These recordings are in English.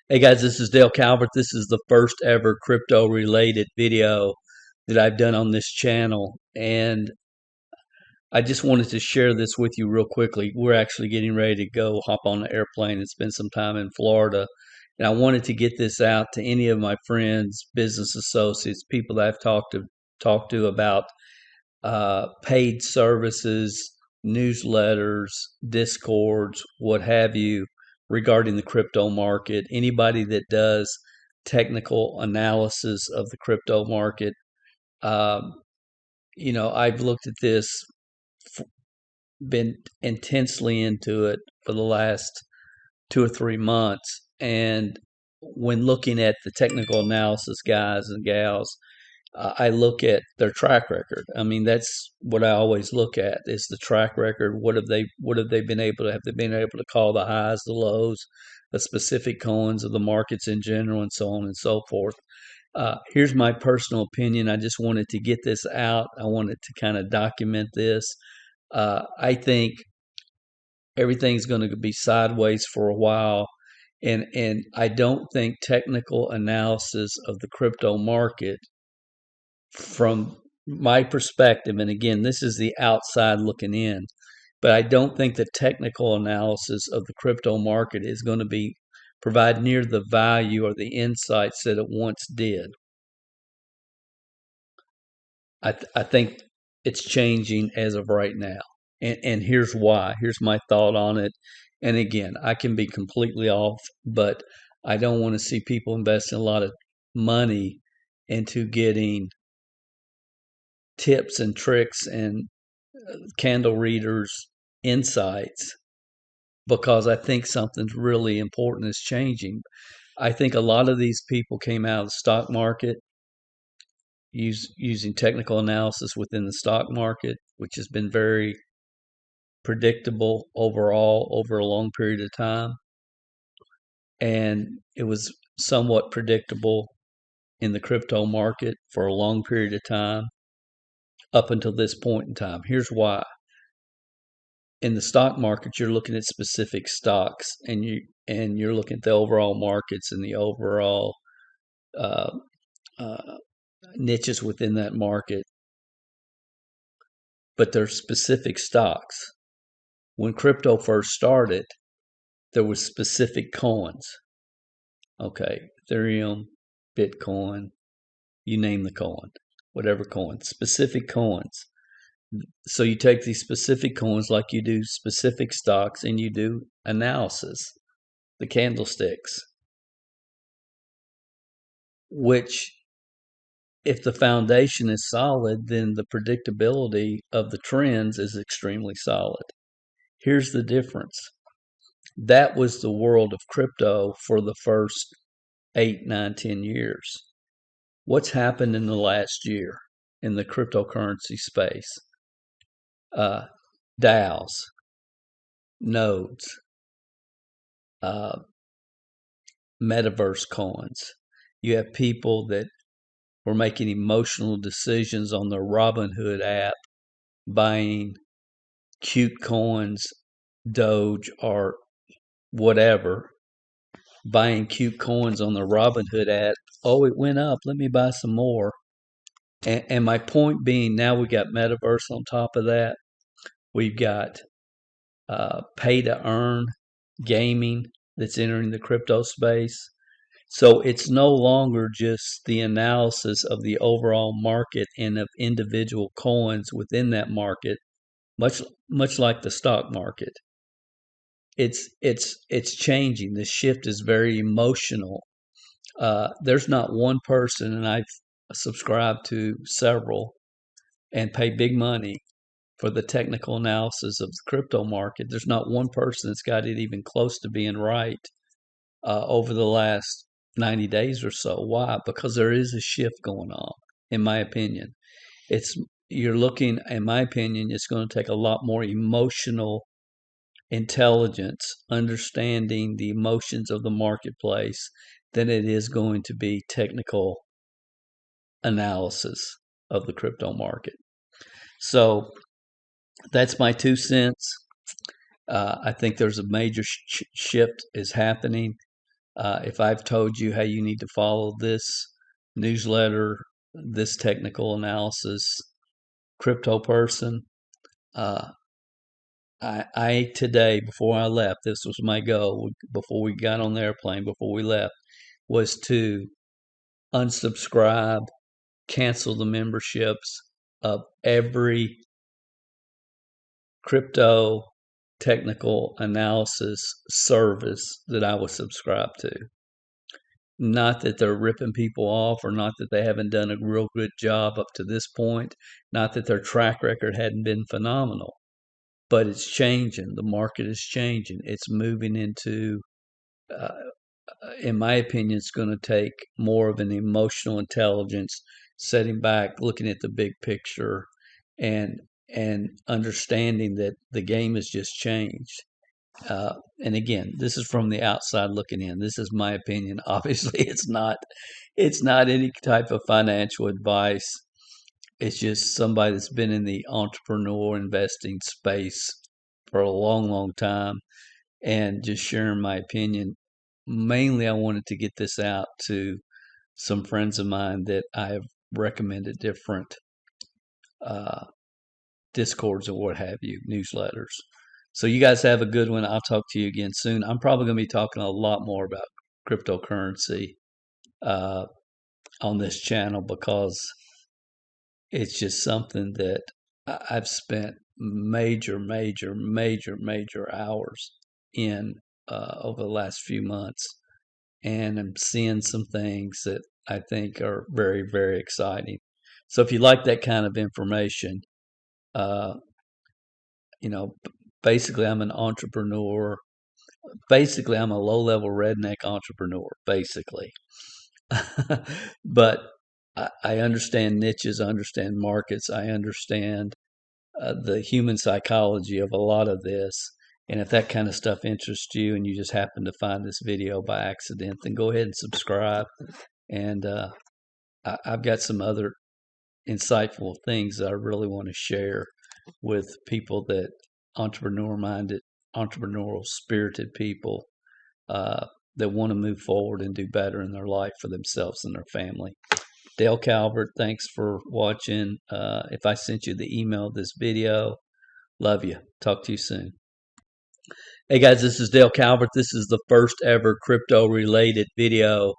Hey guys, this is Dale Calvert. This is the first ever crypto related video that I've done on this channel. And I just wanted to share this with you real quickly. We're actually getting ready to go hop on the airplane and spend some time in Florida. And I wanted to get this out to any of my friends, business associates, people that I've talked to about paid services, newsletters, discords, what have you, regarding the crypto market. Anybody that does technical analysis of the crypto market, um, I've looked at this, been intensely into it for the last 2 or 3 months, and when looking at the technical analysis guys and gals, I look at their track record. I mean, that's what I always look at is the track record. What have they been able to have they been able to call the highs, the lows, the specific coins of the markets in general, and so on and so forth. Here's my personal opinion. I just wanted to get this out. I wanted to kind of document this. I think everything's going to be sideways for a while, and I don't think technical analysis of the crypto market from my perspective, and again, this is the outside looking in, but I don't think the technical analysis of the crypto market is going to be provide near the value or the insights that it once did. I think it's changing as of right now, and here's why. Here's my thought on it. And again, I can be completely off, but I don't want to see people investing a lot of money into getting tips and tricks and candle readers insights, because I think something's really important is changing. I think a lot of these people came out of the stock market using technical analysis within the stock market, which has been very predictable overall over a long period of time. And it was somewhat predictable in the crypto market for a long period of time up until this point in time. Here's why. In the stock market, you're looking at specific stocks, and you're looking at the overall markets and the overall uh, uh, niches within that market. But there's specific stocks. When crypto first started, there was specific coins. Okay, Ethereum, Bitcoin, you name the coin, whatever coin, specific coins. So you take these specific coins like you do specific stocks, and you do analysis, the candlesticks, which, if the foundation is solid, then the predictability of the trends is extremely solid. Here's the difference. That was the world of crypto for the first 8, 9, 10 years. What's happened in the last year in the cryptocurrency space? DAOs, nodes, uh, metaverse coins. You have people that were making emotional decisions on their Robinhood app, buying cute coins, Doge or whatever, buying cute coins on the Robinhood app. Oh, it went up. Let me buy some more. And my point being, now we got metaverse on top of that. We've got pay to earn gaming that's entering the crypto space. So it's no longer just the analysis of the overall market and of individual coins within that market, much like the stock market. It's changing. The shift is very emotional. There's not one person, and I've subscribed to several and pay big money for the technical analysis of the crypto market. There's not one person that's got it even close to being right over the last 90 days or so. Why? Because there is a shift going on, in my opinion. It's you're looking, in my opinion, it's going to take a lot more emotional intelligence, understanding the emotions of the marketplace, than it is going to be technical analysis of the crypto market. So that's my 2 cents. I think there's a major shift is happening. If I've told you, hey, you need to follow this newsletter, this technical analysis crypto person, uh, I today, before I left, this was my goal before we got on the airplane, before we left, was to unsubscribe, cancel the memberships of every crypto technical analysis service that I was subscribed to. Not that they're ripping people off, or not that they haven't done a real good job up to this point, not that their track record hadn't been phenomenal, but it's changing. The market is changing. It's moving into, uh, in my opinion, it's going to take more of an emotional intelligence, setting back, looking at the big picture, and understanding that the game has just changed. And again, this is from the outside looking in. This is my opinion. Obviously, it's not any type of financial advice. It's just somebody that's been in the entrepreneur investing space for a long, long time, and just sharing my opinion. Mainly, I wanted to get this out to some friends of mine that I have recommended different uh, discords or what have you, newsletters. So you guys have a good one. I'll talk to you again soon. I'm probably going to be talking a lot more about cryptocurrency uh, on this channel, because it's just something that I've spent major hours in over the last few months, and I'm seeing some things that I think are very exciting. So if you like that kind of information, uh, you know, basically I'm an entrepreneur. Basically, I'm a low-level redneck entrepreneur, basically. But I understand niches, I understand markets, I understand the human psychology of a lot of this. And if that kind of stuff interests you and you just happen to find this video by accident, then go ahead and subscribe. And I've got some other insightful things that I really want to share with people, that entrepreneur-minded, entrepreneurial spirited people uh, that want to move forward and do better in their life for themselves and their family. Dale Calvert, thanks for watching. If I sent you the email of this video, love you. Talk to you soon. Hey guys, this is Dale Calvert. This is the first ever crypto related video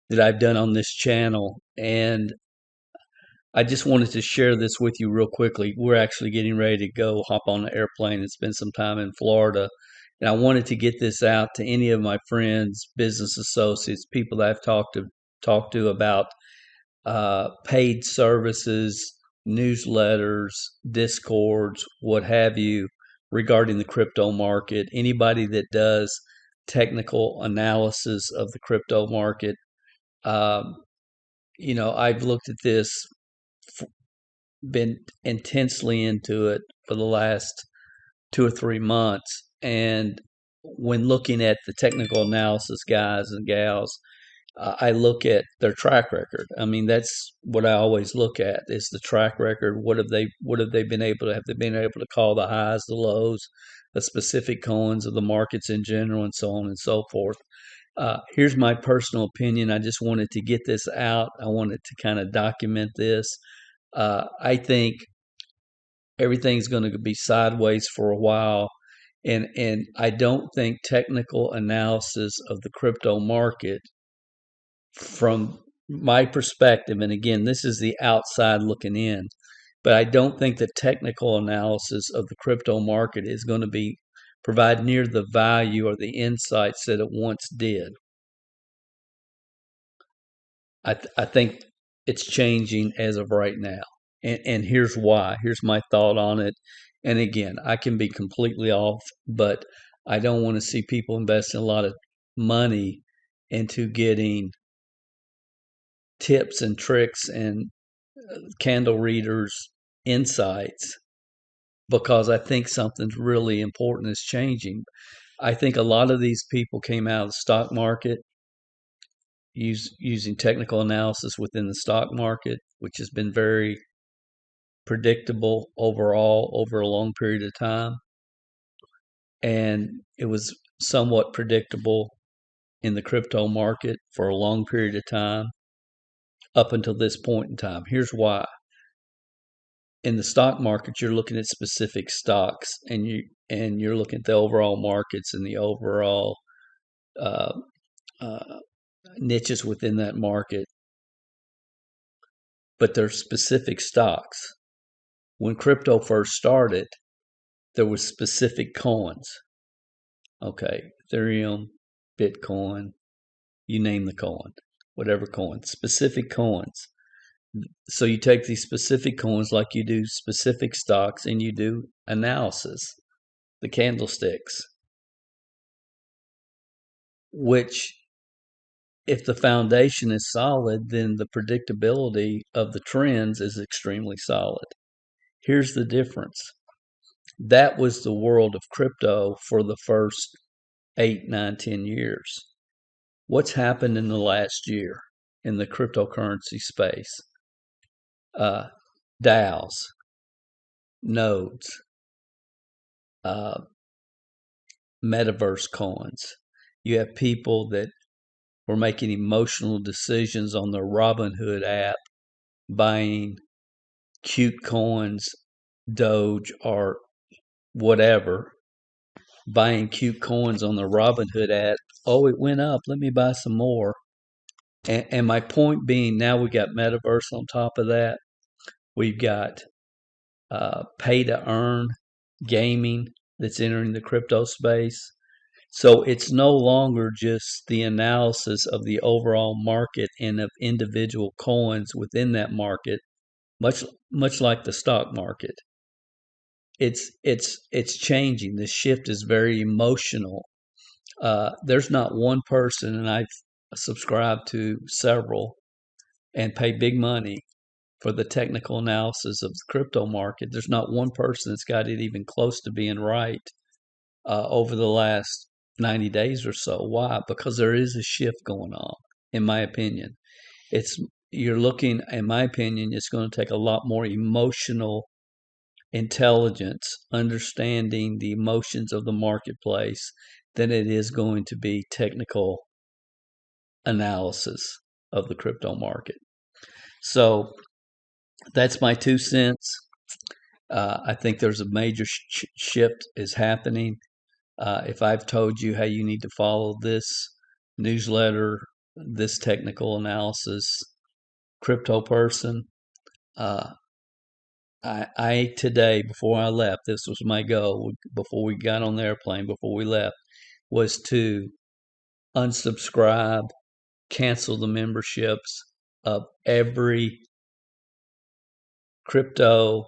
that I've done on this channel, and I just wanted to share this with you real quickly. We're actually getting ready to go hop on an airplane and spend some time in Florida. And I wanted to get this out to any of my friends, business associates, people that I've talked to about paid services, newsletters, discords, what have you, regarding the crypto market. Anybody that does technical analysis of the crypto market. Um, I've looked at this, been intensely into it for the last 2 or 3 months. And when looking at the technical analysis guys and gals, I look at their track record. I mean, that's what I always look at, is the track record. What have they been able to, have they been able to call the highs, the lows, the specific coins of the markets in general, and so on and so forth. Here's my personal opinion. I just wanted to get this out. I wanted to kind of document this. I think everything's going to be sideways for a while, and I don't think technical analysis of the crypto market, from my perspective, and again, this is the outside looking in, but I don't think the technical analysis of the crypto market is going to be provide near the value or the insights that it once did. I think it's changing as of right now. And here's why. Here's my thought on it. And again, I can be completely off, but I don't want to see people investing a lot of money into getting tips and tricks and candle readers insights, because I think something's really important is changing. I think a lot of these people came out of the stock market using technical analysis within the stock market, which has been very predictable overall over a long period of time. And it was somewhat predictable in the crypto market for a long period of time up until this point in time. Here's why. In the stock market, you're looking at specific stocks, and you're looking at the overall markets and the overall uh, uh, niches within that market, but they're specific stocks. When crypto first started, there was specific coins. Okay, Ethereum, Bitcoin, you name the coin, whatever coin, specific coins. So you take these specific coins like you do specific stocks and you do analysis, the candlesticks, which if the foundation is solid, then the predictability of the trends is extremely solid. Here's the difference. That was the world of crypto for the first 8, 9, 10 years. What's happened in the last year in the cryptocurrency space? DAOs, nodes, metaverse coins. You have people that were making emotional decisions on their Robinhood app, buying cute coins, Doge or whatever, buying cute coins on the Robinhood app. Oh, it went up. Let me buy some more. And my point being, now we got metaverse on top of that. We've got pay to earn gaming that's entering the crypto space. So it's no longer just the analysis of the overall market and of individual coins within that market, much like the stock market. It's changing. The shift is very emotional. There's not one person, and I've subscribed to several and pay big money for the technical analysis of the crypto market. There's not one person that's got it even close to being right over the last 90 days or so. Why? Because there is a shift going on, in my opinion. You're looking, in my opinion, it's going to take a lot more emotional intelligence, understanding the emotions of the marketplace, than it is going to be technical analysis of the crypto market. So that's my 2 cents. I think there's a major shift is happening. If I've told you how you need to follow this newsletter, this technical analysis, crypto person, I today, before I left, this was my goal, before we got on the airplane, before we left, was to unsubscribe, cancel the memberships of every crypto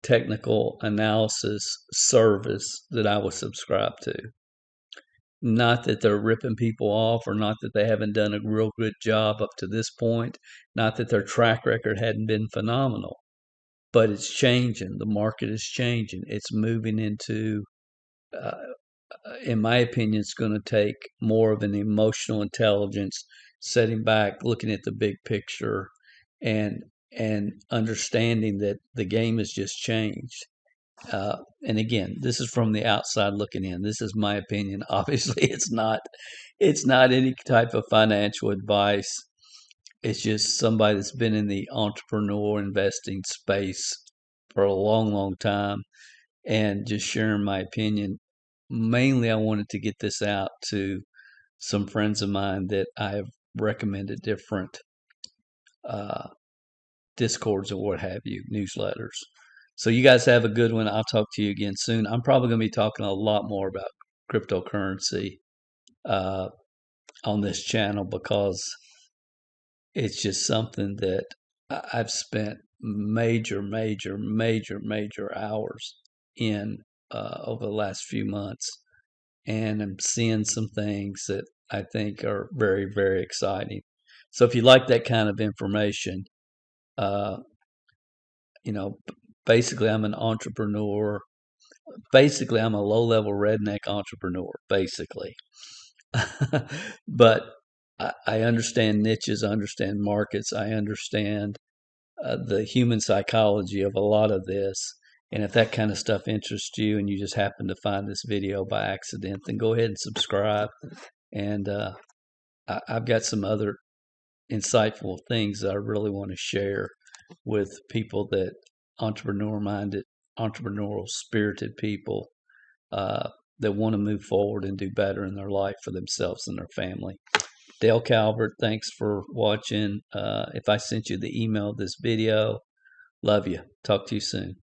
technical analysis service that I was subscribed to. Not that they're ripping people off, or not that they haven't done a real good job up to this point, not that their track record hadn't been phenomenal, but it's changing. The market is changing. It's moving into, in my opinion, it's going to take more of an emotional intelligence, sitting back, looking at the big picture, and understanding that the game has just changed. And again, this is from the outside looking in. This is my opinion. Obviously, it's not any type of financial advice. It's just somebody that's been in the entrepreneur investing space for a long, long time, and just sharing my opinion. Mainly, I wanted to get this out to some friends of mine that I have recommended different discords or what have you, newsletters. So you guys have a good one. I'll talk to you again soon. I'm probably going to be talking a lot more about cryptocurrency on this channel, because it's just something that I've spent major hours in over the last few months, and I'm seeing some things that I think are very, very exciting. So if you like that kind of information, you know, basically I'm an entrepreneur. Basically, I'm a low-level redneck entrepreneur, basically. But I understand niches, I understand markets, I understand the human psychology of a lot of this. And if that kind of stuff interests you and you just happen to find this video by accident, then go ahead and subscribe. And I've got some other insightful things that I really want to share with people that entrepreneur-minded, entrepreneurial spirited people that want to move forward and do better in their life for themselves and their family. Dale Calvert, thanks for watching. If I sent you the email of this video, love you. Talk to you soon.